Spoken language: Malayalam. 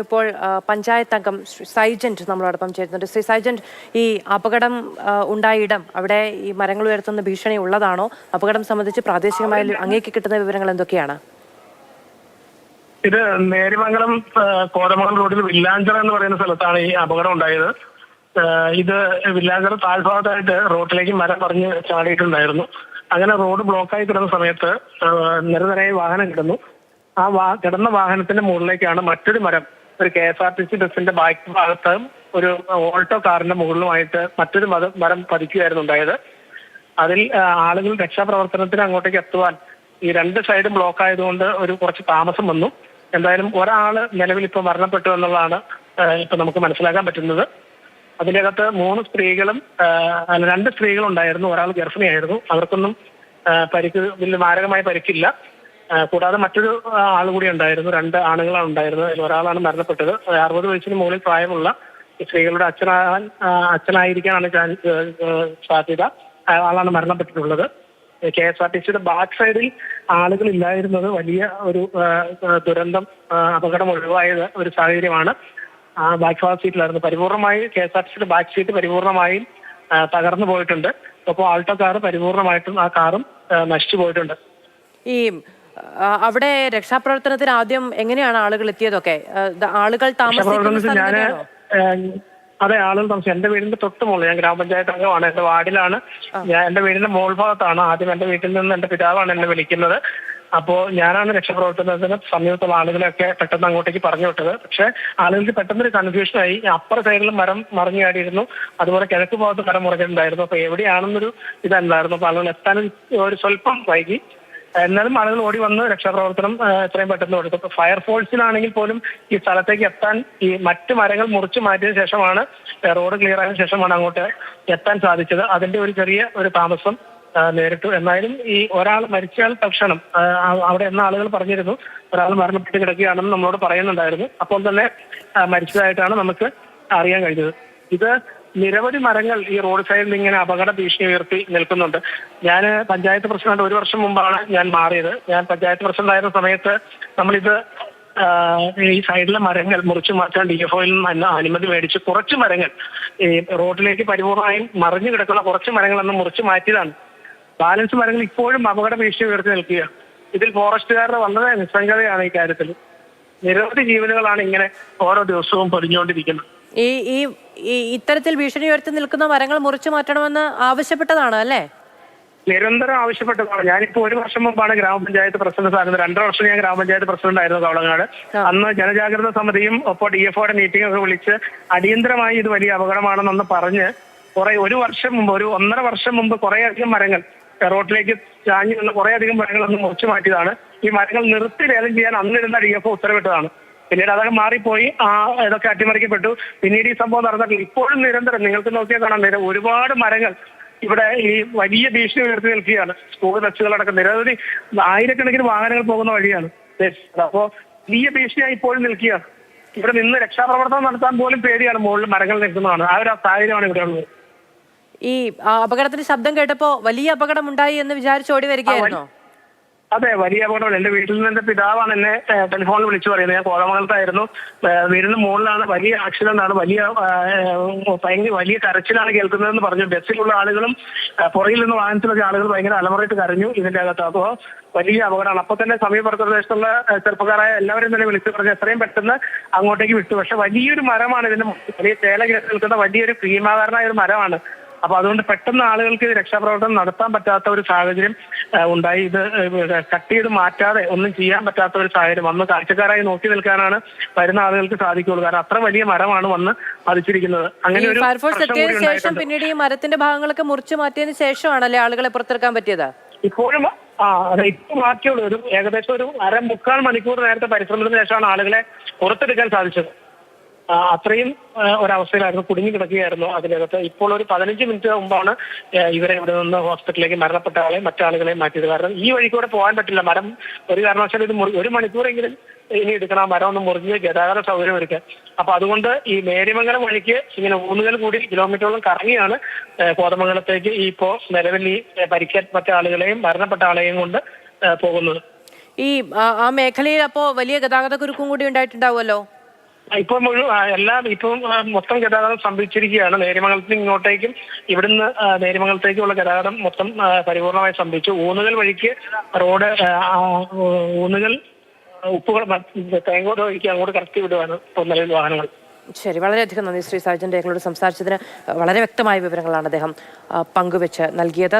ഇപ്പോൾ പഞ്ചായത്ത് അംഗം സൈജന്റ് നമ്മളോടൊപ്പം ചേരുന്നുണ്ട്. ശ്രീ സൈജന്റ്, ഈ അപകടം ഉണ്ടായ ഇടം അവിടെ ഈ മരങ്ങൾ ഉയർത്തുന്ന ഭീഷണി ഉള്ളതാണോ? അപകടം സംബന്ധിച്ച് പ്രാദേശികമായി അങ്ങേക്ക് കിട്ടുന്ന വിവരങ്ങൾ എന്തൊക്കെയാണ്? ഇത് നേരിമംഗലം കോതമംഗലം റോഡിൽ വില്ലാഞ്ചിറ എന്ന് പറയുന്ന സ്ഥലത്താണ് ഈ അപകടം ഉണ്ടായത്. ഇത് വില്ലാഞ്ചിറ താഴ്ഭാഗത്തായിട്ട് റോഡിലേക്ക് മരം പറഞ്ഞ് ചാടിയിട്ടുണ്ടായിരുന്നു. അങ്ങനെ റോഡ് ബ്ലോക്കായി കിടന്ന സമയത്ത് നിരനിരയായി വാഹനം കിടന്നു. കിടന്ന വാഹനത്തിന്റെ മുകളിലേക്കാണ് മറ്റൊരു മരം, ഒരു KSRTC ബസിന്റെ ബാക്ക് ഭാഗത്ത് ഒരു ഓൾട്ടോ കാറിന്റെ മുകളിലുമായിട്ട് മറ്റൊരു മരം പതിക്കുകയായിരുന്നു ഉണ്ടായത്. അതിൽ ആളുകൾ രക്ഷാപ്രവർത്തനത്തിന് അങ്ങോട്ടേക്ക് എത്തുവാൻ ഈ രണ്ട് സൈഡും ബ്ലോക്ക് ആയതുകൊണ്ട് കുറച്ച് താമസം വന്നു. എന്തായാലും ഒരാള് നിലവിൽ ഇപ്പൊ മരണപ്പെട്ടു എന്നുള്ളതാണ് ഇപ്പൊ നമുക്ക് മനസ്സിലാക്കാൻ പറ്റുന്നത്. അതിനകത്ത് 3 സ്ത്രീകളും 2 സ്ത്രീകളും ഉണ്ടായിരുന്നു. ഒരാൾ ഗർഭിണിയായിരുന്നു. അവർക്കൊന്നും വലിയ മാരകമായ പരിക്കില്ല. കൂടാതെ മറ്റൊരു ആൾ കൂടി ഉണ്ടായിരുന്നു. 2 ആണുങ്ങളാണ് ഉണ്ടായിരുന്നത്. അതിൽ ഒരാളാണ് മരണപ്പെട്ടത്. 60 വയസ്സിന് മുകളിൽ പ്രായമുള്ള സ്ത്രീകളുടെ അച്ഛനായിരിക്കാനാണ് സാധ്യത. ആളാണ് മരണപ്പെട്ടിട്ടുള്ളത്. KSRTCയുടെ ബാക്ക് സൈഡിൽ ആളുകൾ ഇല്ലായിരുന്നത് വലിയ ഒരു ദുരന്തം, അപകടം ഒഴിവായത് ഒരു സാഹചര്യമാണ്. ബാക്ക് സീറ്റിലായിരുന്നു. പരിപൂർണമായി KSRTCയുടെ ബാക്ക് സീറ്റ് പരിപൂർണമായും തകർന്നു പോയിട്ടുണ്ട്. ഒപ്പം ആൾട്ടോ കാറ് പരിപൂർണമായിട്ടും ആ കാറും നശിച്ചു പോയിട്ടുണ്ട്. ഈ അവിടെ രക്ഷാപ്രവർത്തനത്തിന് ആദ്യം എങ്ങനെയാണ് ആളുകൾ എത്തിയതൊക്കെ? ആളുകൾ താമസിക്കുന്ന അതെ, ആളുകൾ താമസിക്കും. എന്റെ വീടിന്റെ തൊട്ട് മുകളിൽ, ഞാൻ ഗ്രാമപഞ്ചായത്ത് അംഗമാണ്. എന്റെ വാർഡിലാണ്. എന്റെ വീടിന്റെ മോൾ ഭാഗത്താണ്. ആദ്യം എന്റെ വീട്ടിൽ നിന്ന് എന്റെ പിതാവാണ് എന്നെ വിളിക്കുന്നത്. അപ്പോ ഞാനാണ് രക്ഷാപ്രവർത്തനത്തിന് സമീപത്തുള്ള ആളുകളെയൊക്കെ പെട്ടെന്ന് അങ്ങോട്ടേക്ക് പറഞ്ഞു വിട്ടത്. പക്ഷെ ആളുകൾക്ക് പെട്ടെന്നൊരു കൺഫ്യൂഷനായി. അപ്പുറ സൈഡിൽ മരം മറിഞ്ഞു ചാടിയിരുന്നു. അതുപോലെ കിഴക്ക് ഭാഗത്ത് മരം മുറിഞ്ഞിട്ടുണ്ടായിരുന്നു. അപ്പൊ എവിടെയാണെന്നൊരു ഇതല്ലായിരുന്നു. അപ്പൊ ആളുകൾ എത്താൻ ഒരു സ്വല്പം വൈകി. എന്നാലും ആളുകൾ ഓടി വന്ന് രക്ഷാപ്രവർത്തനം എത്രയും പെട്ടെന്ന് കൊടുത്തു. ഇപ്പൊ ഫയർഫോഴ്സിനാണെങ്കിൽ പോലും ഈ സ്ഥലത്തേക്ക് എത്താൻ ഈ മറ്റു മരങ്ങൾ മുറിച്ചു മാറ്റിയതിനു ശേഷമാണ്, റോഡ് ക്ലിയർ ആയതിനു ശേഷമാണ് അങ്ങോട്ട് എത്താൻ സാധിച്ചത്. അതിന്റെ ഒരു ചെറിയ താമസം നേരിട്ടു. എന്നാലും ഈ ഒരാൾ മരിച്ചാൽ തക്ഷണം അവിടെ എന്ന ആളുകൾ പറഞ്ഞിരുന്നു ഒരാൾ മരണപ്പെട്ട് കിടക്കുകയാണെന്ന് നമ്മളോട് പറയുന്നുണ്ടായിരുന്നു. അപ്പോൾ തന്നെ മരിച്ചതായിട്ടാണ് നമുക്ക് അറിയാൻ കഴിഞ്ഞത്. ഇത് നിരവധി മരങ്ങൾ ഈ റോഡ് സൈഡിൽ ഇങ്ങനെ അപകട ഭീഷണി ഉയർത്തി നിൽക്കുന്നുണ്ട്. ഞാൻ പഞ്ചായത്ത് പ്രസിഡന്റ് 1 വർഷം മുമ്പാണ് ഞാൻ മാറിയത്. ഞാൻ പഞ്ചായത്ത് പ്രസിഡന്റ് ആയിരുന്ന സമയത്ത് നമ്മളിത് ഈ സൈഡിലെ മരങ്ങൾ മുറിച്ചു മാറ്റാൻ DFOയിൽ നിന്ന് അനുമതി മേടിച്ച് കുറച്ച് മരങ്ങൾ ഈ റോഡിലേക്ക് പരിപൂർണമായും മറിഞ്ഞു കിടക്കുന്ന കുറച്ച് മരങ്ങളൊന്ന് മുറിച്ചു മാറ്റിയതാണ്. ബാലൻസ് മരങ്ങൾ ഇപ്പോഴും അപകട ഭീഷണി ഉയർത്തി നിൽക്കുക. ഇതിൽ ഫോറസ്റ്റുകാരുടെ വളരെ നിസ്സംഗതയാണ് ഈ കാര്യത്തിൽ. നിരവധി ജീവനുകളാണ് ഇങ്ങനെ ഓരോ ദിവസവും പൊരിഞ്ഞുകൊണ്ടിരിക്കുന്നത്. ഈ ഇത്തരത്തിൽ ഭീഷണി ഉയർത്തി നിൽക്കുന്ന മരങ്ങൾ മുറിച്ചു മാറ്റണമെന്ന് ആവശ്യപ്പെട്ടതാണ് അല്ലേ? നിരന്തരം ആവശ്യപ്പെട്ടതാണ്. ഞാനിപ്പോ 1 വർഷം മുമ്പാണ് ഗ്രാമപഞ്ചായത്ത് പ്രസിഡന്റ് ആകുന്നത്. 2 വർഷം ഞാൻ ഗ്രാമപഞ്ചായത്ത് പ്രസിഡന്റ് ആയിരുന്നു കവളങ്ങാട്. അന്ന് ജനജാഗ്രത സമിതിയും ഒപ്പം DFOയുടെ മീറ്റിംഗ് ഒക്കെ വിളിച്ച് അടിയന്തരമായി ഇത് വലിയ അപകടമാണെന്നൊന്ന് പറഞ്ഞ് 1 വർഷം മുമ്പ്, 1.5 വർഷം മുമ്പ് കുറേയധികം മരങ്ങൾ റോഡിലേക്ക് ചാഞ്ഞു നിന്ന് കുറേയധികം മരങ്ങളൊന്ന് മുറിച്ചു മാറ്റിയതാണ്. ഈ മരങ്ങൾ നിർത്തി ലേലം ചെയ്യാൻ അന്നിരുന്ന DFO ഉത്തരവിട്ടതാണ്. പിന്നീട് അതൊക്കെ മാറിപ്പോയി. ഇതൊക്കെ അട്ടിമറിക്കപ്പെട്ടു. പിന്നീട് ഈ സംഭവം നടന്നിട്ടില്ല. ഇപ്പോഴും നിരന്തരം നിങ്ങൾക്ക് നോക്കിയാൽ കാണാൻ ഒരുപാട് മരങ്ങൾ ഇവിടെ ഈ വലിയ ഭീഷണി ഉയർത്തി നിൽക്കുകയാണ്. സ്കൂൾ ബസ്സുകളടക്കം നിരവധി ആയിരക്കണക്കിന് വാഹനങ്ങൾ പോകുന്ന വഴിയാണ്. അപ്പോ വലിയ ഭീഷണിയായി ഇപ്പോഴും നിൽക്കുകയാണ്. ഇവിടെ നിന്ന് രക്ഷാപ്രവർത്തനം നടത്താൻ പോലും പേടിയാണ്. മുകളിൽ മരങ്ങൾ നിൽക്കുന്നതാണ്. ആ ഒരു സാഹചര്യമാണ് ഇവിടെ ഉള്ളത്. ഈ അപകടത്തിന്റെ ശബ്ദം കേട്ടപ്പോ വലിയ അപകടം ഉണ്ടായി എന്ന് വിചാരിച്ച് ഓടി വരികയായിരുന്നോ? അതെ, വലിയ അപകടമാണ്. എന്റെ വീട്ടിൽ നിന്ന് എന്റെ പിതാവാണ് എന്നെ ടെലിഫോണിൽ വിളിച്ചു പറയുന്നത്. ഞാൻ കോതമംഗലത്തായിരുന്നു. വീടിന് മുകളിലാണ്. വലിയ ആക്സിഡന്റ് ആണ്. വലിയ കരച്ചിലാണ് കേൾക്കുന്നതെന്ന് പറഞ്ഞു. ബസ്സിലുള്ള ആളുകളും പുറകിൽ നിന്ന് വാഹനത്തിലൊക്കെ ആളുകൾ ഭയങ്കര അലമുറയിട്ട് കരഞ്ഞു ഇതിന്റെ അകത്ത്. അപ്പോ വലിയ അപകടമാണ്. അപ്പൊ തന്നെ സമീപ പ്രദേശത്തുള്ള ചെറുപ്പക്കാരായ എല്ലാവരും തന്നെ വിളിച്ചു പറഞ്ഞ് എത്രയും പെട്ടെന്ന് അങ്ങോട്ടേക്ക് വിട്ടു. പക്ഷെ വലിയൊരു മരമാണ് ഇതിന്റെ വലിയ ചേല കേട്ട് നിൽക്കുന്ന വലിയൊരു ഭീമാകാരനായ ഒരു മരമാണ്. അപ്പൊ അതുകൊണ്ട് പെട്ടെന്ന് ആളുകൾക്ക് രക്ഷാപ്രവർത്തനം നടത്താൻ പറ്റാത്ത ഒരു സാഹചര്യം ഉണ്ടായി. ഇത് കട്ട് ചെയ്ത് മാറ്റാതെ ഒന്നും ചെയ്യാൻ പറ്റാത്ത ഒരു സാഹചര്യം. വന്ന് കാഴ്ചക്കാരായി നോക്കി നിൽക്കാനാണ് വരുന്ന ആളുകൾക്ക് സാധിക്കുള്ളൂ. കാരണം അത്ര വലിയ മരമാണ് വന്ന് പതിച്ചിരിക്കുന്നത്. അങ്ങനെ ഒരു ശേഷം പിന്നീട് ഈ മരത്തിന്റെ ഭാഗങ്ങളൊക്കെ മുറിച്ചു മാറ്റിയതിനു ശേഷമാണല്ലേ ആളുകളെ പുറത്തിറക്കാൻ പറ്റിയത്? ഇപ്പോഴും അതെ, ഇപ്പൊ മാറ്റിയുള്ളൂ. ഏകദേശം ഒരു 1/4 മണിക്കൂർ നേരത്തെ പരിശ്രമത്തിന് ശേഷമാണ് ആളുകളെ പുറത്തെടുക്കാൻ സാധിച്ചത്. അത്രയും ഒരവസ്ഥയിലായിരുന്നു. കുടുങ്ങി കിടക്കുകയായിരുന്നു അതിനകത്ത്. ഇപ്പോൾ ഒരു 15 മിനിറ്റ് മുമ്പാണ് ഇവരെ ഇവിടെ നിന്ന് ഹോസ്പിറ്റലിലേക്ക് മരണപ്പെട്ട ആളെയും മറ്റാളുകളെയും മാറ്റിയത്. കാരണം ഈ വഴിക്കൂടെ പോകാൻ പറ്റില്ല. മരം ഒരു കാരണവശാലും ഇത് 1 മണിക്കൂറെങ്കിലും ഇനി എടുക്കണം. ആ മരം ഒന്ന് മുറിഞ്ഞ് ഗതാഗത സൗകര്യം ഒരുക്കാൻ. അപ്പൊ അതുകൊണ്ട് ഈ നേര്യമംഗലം വഴിക്ക് ഇങ്ങനെ ഊന്നുകൽ കൂടി കിലോമീറ്ററോളം കറങ്ങിയാണ് കോതമംഗലത്തേക്ക് ഇപ്പോ നിലവിൽ ഈ പരിക്കേറ്റ ആളുകളെയും മരണപ്പെട്ട ആളെയും കൊണ്ട് പോകുന്നത്. ഈ ആ മേഖലയിൽ അപ്പോ വലിയ ഗതാഗത കുരുക്കും കൂടി ഉണ്ടായിട്ടുണ്ടാവുമല്ലോ? ഇപ്പം എല്ലാം ഇപ്പം മൊത്തം ഗതാഗതം സ്തംഭിച്ചിരിക്കുകയാണ്. നേര്യമംഗലത്തിന് ഇങ്ങോട്ടേക്കും ഇവിടുന്ന് നേര്യമംഗലത്തേക്കുള്ള ഗതാഗതം മൊത്തം പരിപൂർണമായി സ്തംഭിച്ചു. ഊന്നുകൽ വഴിക്ക് റോഡ് ഊന്നുകൽ ഉപ്പുകൾ തേങ്ങോട് വഴിക്ക് അങ്ങോട്ട് കടത്തി വിടുവാണ് ഇപ്പോൾ നിലവിൽ വാഹനങ്ങൾ. ശരി, വളരെയധികം നന്ദി ശ്രീ സാജൻ. രേഖകളോട് സംസാരിച്ചതിന് വളരെ വ്യക്തമായ വിവരങ്ങളാണ് അദ്ദേഹം പങ്കുവെച്ച് നൽകിയത്.